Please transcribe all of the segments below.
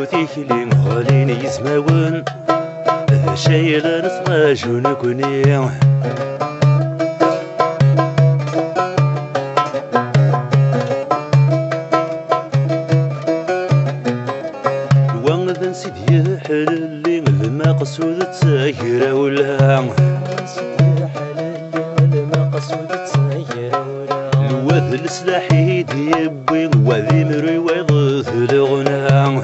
ذوتي كلي غالين يسماون شايل نصراج ونكوني وانذن سيدي حللي المقصود تساير ولا الواد السلاح يدي يبي وذي مروي ويضث الغنى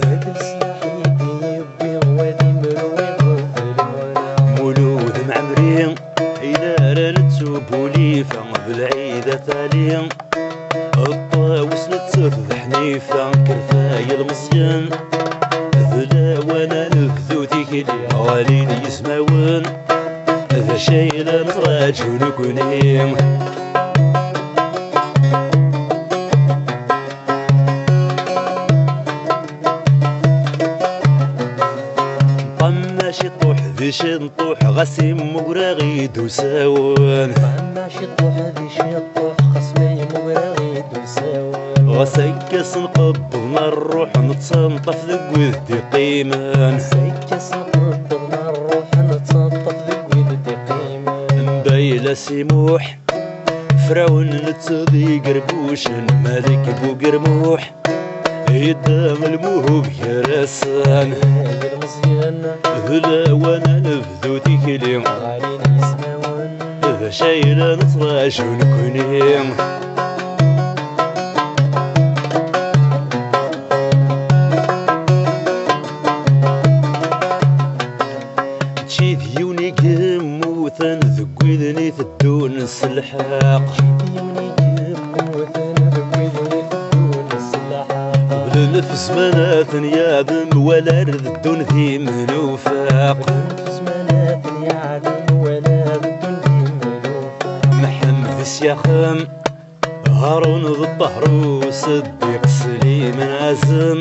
مولود معمرين إذا رنتو بوليفة بالعيدة تالي الطاوس نتسف حنيفة كرفاي المصيان ذلا وانا نبذو تيكلي غالين يسماون ذا شايل نطراج ونكوني طماشي طوح ذيش نطوح غسيم مقراغي دوساون طماشي طوح ذيش نطوح خصمي مقراغي دوساون غسيكس نقبضنا الروح نتصنطف ذق وذدي قيمان غسيكس نقبضنا الروح نتصنطف ذق وذدي قيمان مبايلة سموح فراون نتضي قربوش مالك بو قرموح يدام الموهوب يا رسان يا المزيان هلا وانا نبذو تيكلي غالين يسماون ذا شايل نطراش ونكوني تشي ديوني قموثن ذق وذني تدون السلحاق نفس منات يادم ولا رد دون ذي منوفاق زمانات يعدم ولا بدون منوفاق محمد السياخم هارون ذو الطهر وصديق سليم عازم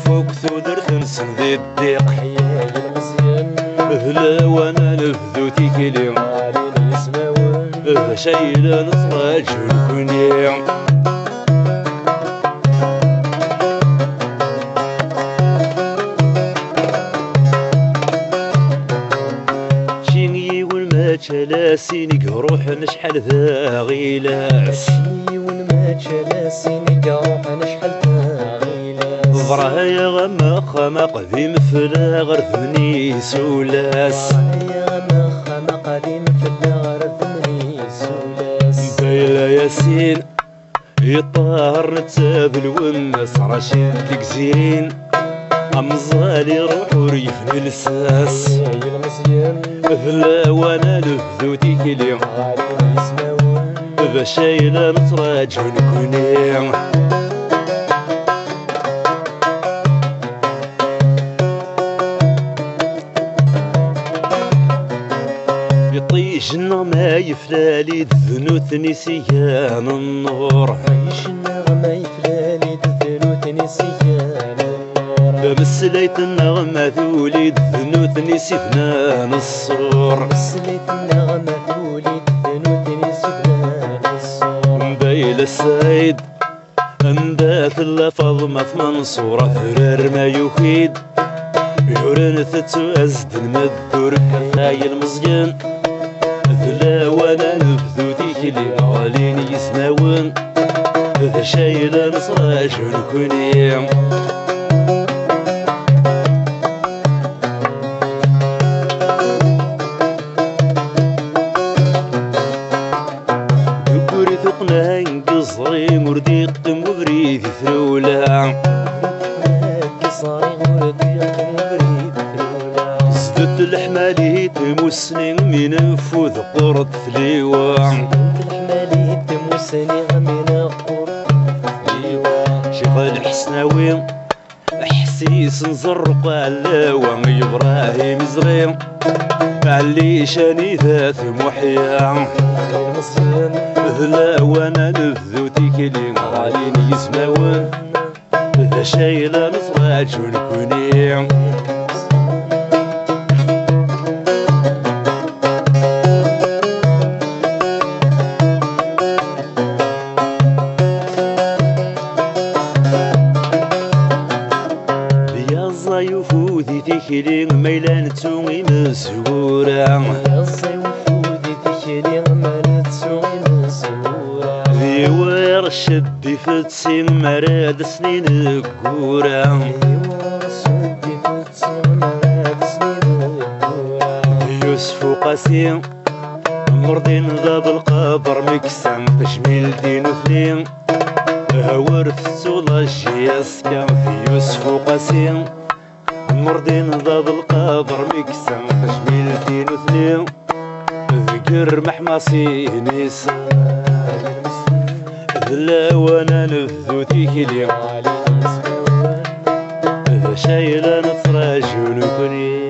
فوق ثودر تنسن ذي الديق حياي المزيان هلا وانا نبذو تيكلي غالين يسماون شايل نطراج ونكوني شلاسيني روح نشحل ذا غيلاس والما شلاسيني روح نشحل ذا غيلاس ضرايا غما خمق ذي مفلا غرث مني سولاس ضرايا غما خمق ذي مفلا غرث مني سولاس بيلا ياسين يطهر نتابل والناس رشيد الجزيرين أمزالي روح وريف نلساس يا المزيان هلا وانا نبذو تيكلي غالين يسماون ذا شايل نطراج ونكوني يطيش ما يفلالي الذنوت نسيان النور عيش النغمة يفلالي الذنوت نسيان النور مسليت النغمة ذولي الذنوت نسيفنا الصور مسليت النغمة ذولي الذنوت نسيفنا الصور مبايل السعيد انداث اللفظ ما في منصورة فرار ما يفيد يورن تتوازد المدور كرثاي المزيان ذلا وانا نبذو تيكلي غالين يسماون ذا شايل نصراج ونكوني دبري ثقنا انقصري مردي قدم وبريد ثرولا قصري ورديق وبريد ثرولا زدت الحمالي تمسني من فوذ قرط ثليوة الحمالي تمسني من قرط ثليوة شيخ الحسناوي حسيس نزرق علاوة إبراهيم زغير علي شاني ذات محيا المصيان هلا وانا نبذو تيكلي غالين يسماون ذا شايل نطراج ونكوني يفوذي تكلي ميلان تومي مسهورة يصيفودي تكلي مالتسوي مسهورة ذي ورشد فتسي مراد سنين الكورة ورشدي فتسي مراد سنين الكورة يوسف وقاسم مرضين ذاب القبر مكسم تشميل دين وثنين ورث سولاش يسكن في يوسف وقاسم مرضين ذاب القبر مكسم تشميل دين وثنين ذكر محمصي نيسا ذلا وانا نفذو تيكلي شايلة نتراجو نكوني